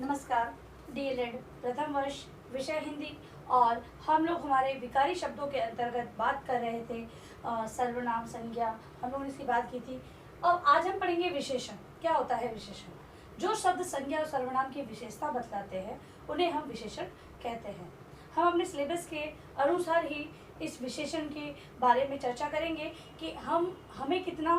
नमस्कार। डीएलएड प्रथम वर्ष विषय हिंदी और हम लोग हमारे विकारी शब्दों के अंतर्गत बात कर रहे थे सर्वनाम संज्ञा, हम लोगों ने इसकी बात की थी। अब आज हम पढ़ेंगे विशेषण। क्या होता है विशेषण? जो शब्द संज्ञा और सर्वनाम की विशेषता बतलाते हैं उन्हें हम विशेषण कहते हैं। हम अपने सिलेबस के अनुसार ही इस विशेषण के बारे में चर्चा करेंगे कि हमें कितना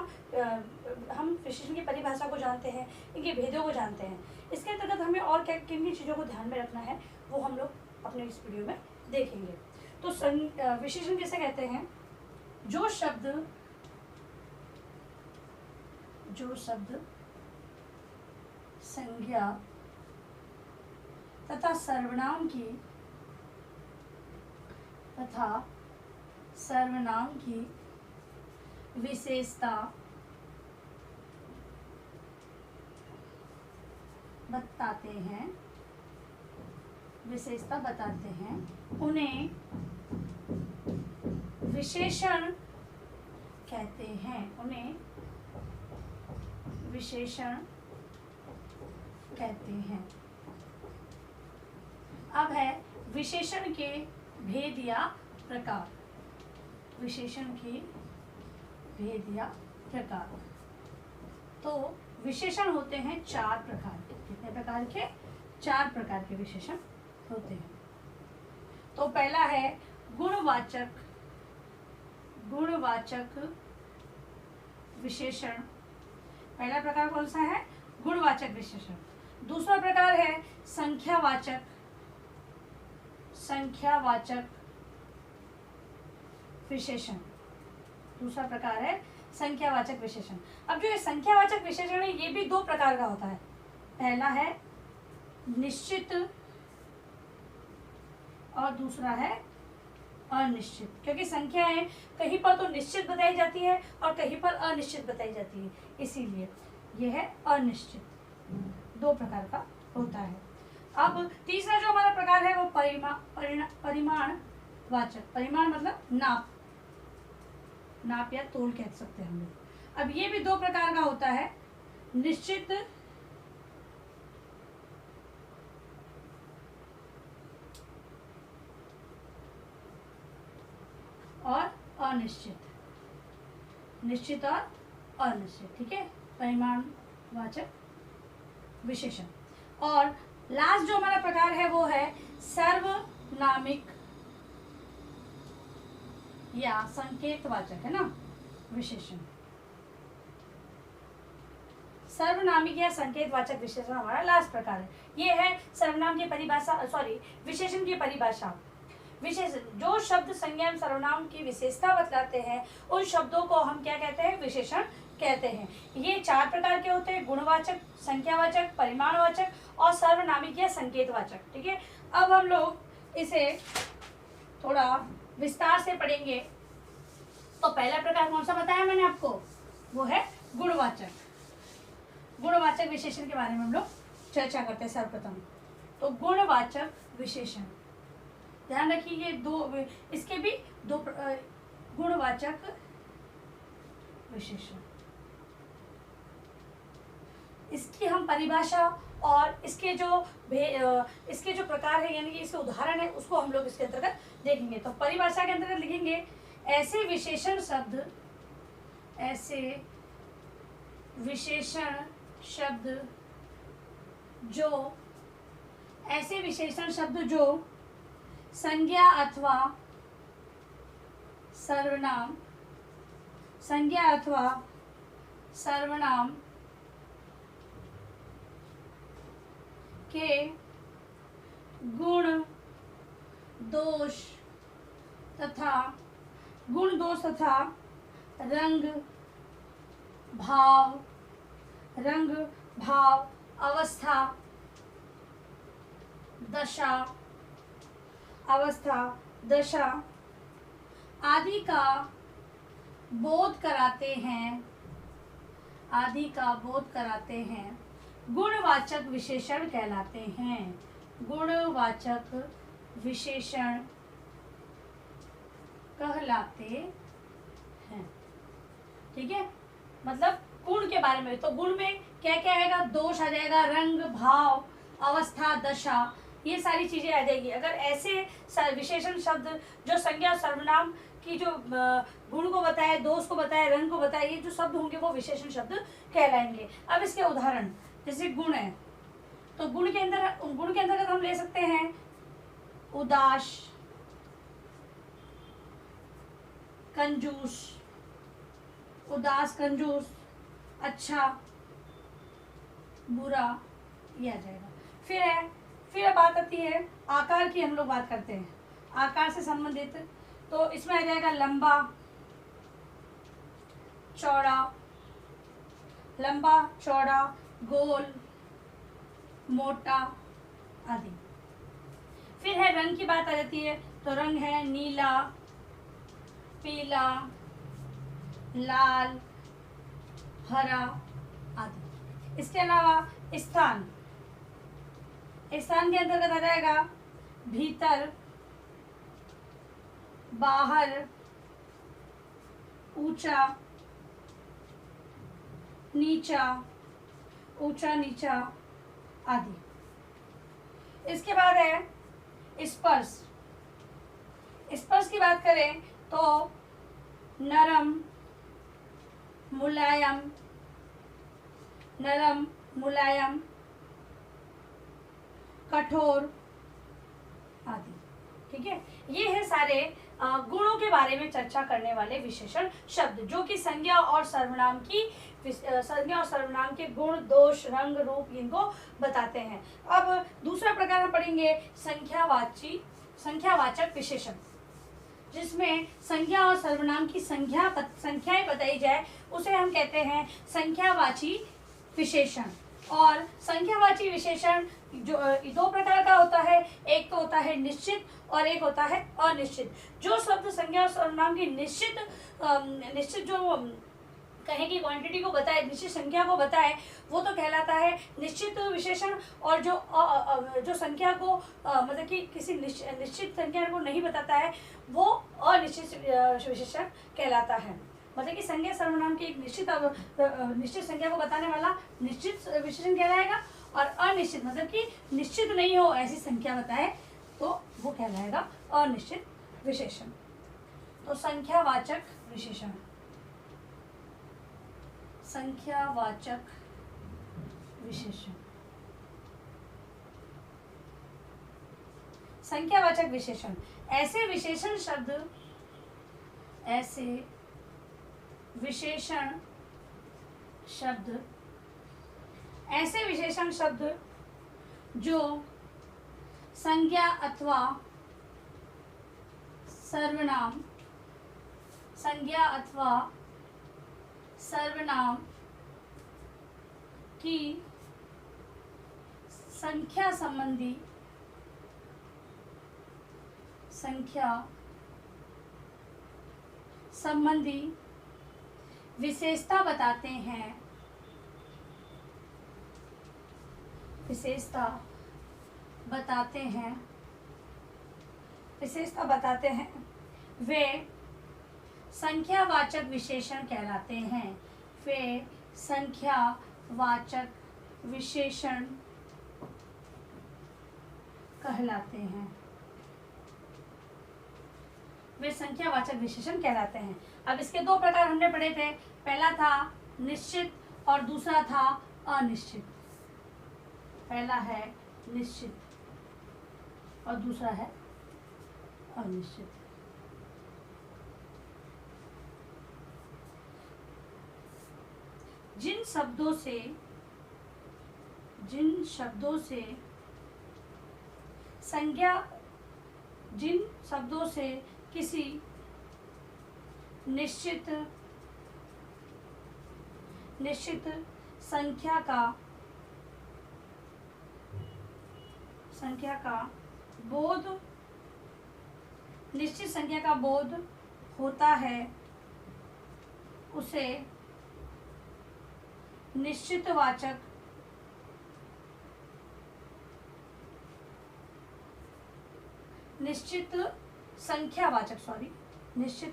हम विशेषण की परिभाषा को जानते हैं, इनके भेदों को जानते हैं। इसके अंतर्गत हमें और क्या किन किन चीज़ों को ध्यान में रखना है वो हम लोग अपने इस वीडियो में देखेंगे। तो विशेषण किसे कहते हैं? जो शब्द संज्ञा तथा सर्वनाम की विशेषता बताते हैं उन्हें विशेषण कहते हैं। अब है विशेषण के भेद या प्रकार। तो विशेषण होते हैं 4 प्रकार के। कितने प्रकार के? 4 प्रकार के विशेषण होते हैं। तो पहला है गुणवाचक विशेषण। पहला प्रकार कौन सा है? गुणवाचक विशेषण। दूसरा प्रकार है संख्यावाचक विशेषण। दूसरा प्रकार है संख्यावाचक विशेषण। अब जो ये संख्यावाचक विशेषण है ये भी 2 प्रकार का होता है। पहला है निश्चित और दूसरा है अनिश्चित। क्योंकि संख्याएं कहीं पर तो निश्चित बताई जाती है और कहीं पर अनिश्चित बताई जाती है, इसीलिए यह है अनिश्चित। 2 प्रकार का होता है। अब तीसरा जो हमारा प्रकार है वो परिमाणवाचक। परिमाण मतलब नाप या तोल कह सकते हैं हम लोग। अब ये भी 2 प्रकार का होता है, निश्चित और अनिश्चित। निश्चित और अनिश्चित, ठीक है, परिमाणवाचक विशेषण। और लास्ट जो हमारा प्रकार है वो है सर्वनामिक या संकेतवाचक, है ना, विशेषण। सर्वनामिक या संकेतवाचक विशेषण हमारा लास्ट प्रकार है। ये है सर्वनाम की परिभाषा, विशेषण की परिभाषा। विशेषण जो शब्द संज्ञा एवं सर्वनाम की विशेषता बतलाते हैं उन शब्दों को हम क्या कहते हैं? विशेषण कहते हैं। ये 4 प्रकार के होते हैं, गुणवाचक, संख्यावाचक, परिमाणवाचक और सर्वनामिक या संकेतवाचक, ठीक है। अब हम लोग इसे थोड़ा विस्तार से पढ़ेंगे। तो पहला प्रकार कौन सा बताया मैंने आपको? वो है गुणवाचक। गुणवाचक विशेषण के बारे में हम लोग चर्चा करते हैं सर्वप्रथम। तो गुणवाचक विशेषण, ध्यान रखिए ये 2, इसके भी 2 गुणवाचक विशेषण। इसकी हम परिभाषा और इसके जो प्रकार है यानी कि इसके उदाहरण है उसको हम लोग इसके अंतर्गत देखेंगे। तो परिभाषा के अंतर्गत लिखेंगे ऐसे विशेषण शब्द जो संज्ञा अथवा सर्वनाम के गुण दोष तथा रंग भाव अवस्था दशा आदि का बोध कराते हैं गुणवाचक विशेषण कहलाते हैं। गुणवाचक विशेषण कहलाते हैं। ठीक है, मतलब गुण के बारे में। तो गुण में क्या क्या आएगा? दोष आ जाएगा, रंग, भाव, अवस्था, दशा, ये सारी चीजें आ जाएगी। अगर ऐसे विशेषण शब्द जो संज्ञा और सर्वनाम की जो गुण को बताए, दोष को बताए, रंग को बताए, ये जो शब्द होंगे वो विशेषण शब्द कहलाएंगे। अब इसके उदाहरण, जैसे गुण है तो गुण के अंतर्गत हम ले सकते हैं उदास, कंजूस, उदास, कंजूस, अच्छा, बुरा, ये आ जाएगा। फिर बात आती है आकार की, हम लोग बात करते हैं आकार से संबंधित, तो इसमें आ जाएगा लंबा, चौड़ा, गोल, मोटा आदि। फिर है रंग की बात आ जाती है, तो रंग है नीला, पीला, लाल, हरा आदि। इसके अलावा स्थान के अंतर्गत आ जाएगा भीतर, बाहर, ऊंचा, नीचा, आदि। इसके बाद है स्पर्श की बात करें तो नरम, मुलायम, कठोर आदि। ठीक है, ये है सारे गुणों के बारे में चर्चा करने वाले विशेषण शब्द, जो कि संज्ञा और सर्वनाम के गुण, दोष, रंग, रूप इनको बताते हैं। अब दूसरा प्रकार हम पढ़ेंगे संख्यावाचक विशेषण, जिसमें संज्ञा और सर्वनाम की संख्याएं बताई जाए, उसे हम कहते हैं संख्यावाची विशेषण। और संख्यावाची विशेषण जो दो प्रकार का होता है, एक तो होता है निश्चित और एक होता है अनिश्चित। जो शब्द संज्ञा और सर्वनाम की निश्चित जो कहें कि क्वांटिटी को बताए, निश्चित संख्या को बताए, वो तो कहलाता है निश्चित विशेषण। और जो संख्या को मतलब कि किसी निश्चित संख्या को नहीं बताता है, वो अनिश्चित विशेषण कहलाता है। मतलब कि संज्ञा सर्वनाम की एक निश्चित संख्या को बताने वाला निश्चित विशेषण कहलाएगा, और अनिश्चित मतलब कि निश्चित नहीं हो ऐसी संख्या बताए तो वो कहलाएगा अनिश्चित विशेषण। तो संख्यावाचक विशेषण, संख्यावाचक विशेषण ऐसे विशेषण शब्द जो संज्ञा अथवा सर्वनाम की संख्या संबंधी विशेषता बताते हैं, वे संख्यावाचक विशेषण कहलाते हैं। वे संख्यावाचक विशेषण कहलाते हैं। अब इसके दो प्रकार हमने पढ़े थे, पहला था निश्चित और दूसरा था अनिश्चित। पहला है निश्चित और दूसरा है अनिश्चित। जिन शब्दों से किसी निश्चित संख्या का बोध होता है, उसे निश्चित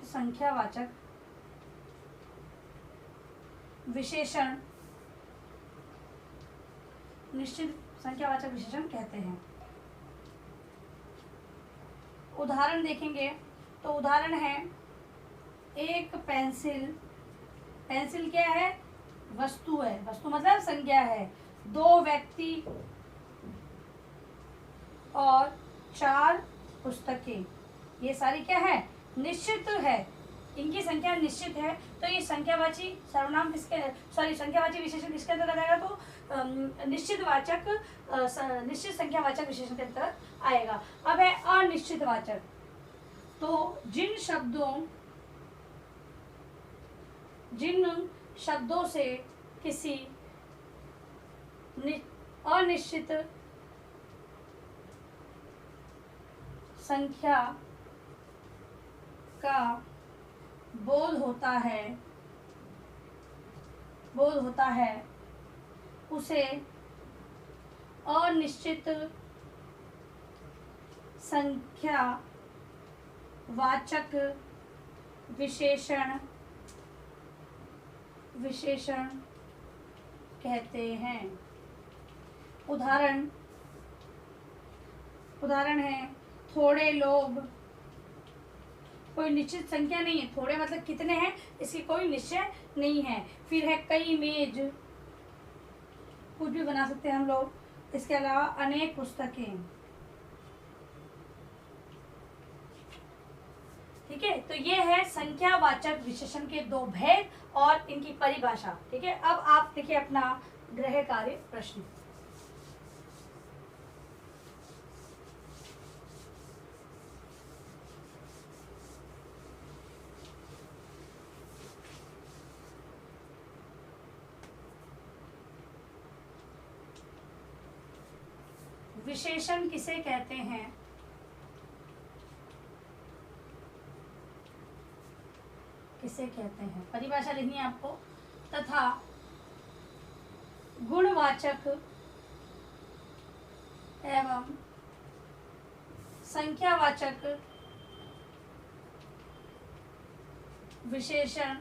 संख्यावाचक विशेषण संख्यावाचक विशेषण कहते हैं। उदाहरण देखेंगे तो उदाहरण है एक पेंसिल। पेंसिल क्या है? वस्तु है, वस्तु मतलब संज्ञा है। 2 व्यक्ति और 4 पुस्तकें, ये सारी क्या है? निश्चित है, इनकी संख्या निश्चित है। तो ये संख्यावाची सर्वनाम किसके, सॉरी संख्यावाची विशेषण किसके अंतर्गत आएगा? तो निश्चित संख्यावाचक विशेषण के अंतर्गत आएगा। अब है अनिश्चित वाचक। तो जिन शब्दों से किसी अनिश्चित संख्या का बोध होता है उसे अनिश्चित संख्या वाचक विशेषण कहते हैं। उदाहरण है थोड़े लोग, कोई निश्चित संख्या नहीं है, थोड़े मतलब कितने हैं इसकी कोई निश्चय नहीं है। फिर है कई मेज, कुछ भी बना सकते हैं हम लोग। इसके अलावा अनेक पुस्तकें। ठीक है, तो ये है संख्यावाचक विशेषण के 2 भेद और इनकी परिभाषा। ठीक है, अब आप देखिए अपना गृह कार्य प्रश्न। विशेषण किसे कहते हैं? किसे कहते हैं, परिभाषा लिखनी है आपको। तथा गुणवाचक एवं संख्यावाचक विशेषण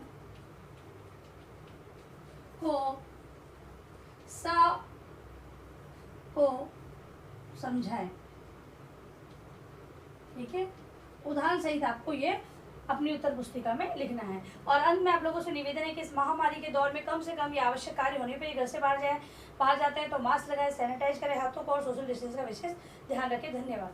को समझाएं। ठीक है, उदाहरण सहित आपको ये अपनी उत्तर पुस्तिका में लिखना है। और अंत में आप लोगों से निवेदन है कि इस महामारी के दौर में कम से कम ये आवश्यक कार्य होने पर घर से बाहर जाते हैं तो मास्क लगाएं, सैनिटाइज करें हाथों को और सोशल डिस्टेंस का विशेष ध्यान रखें। धन्यवाद।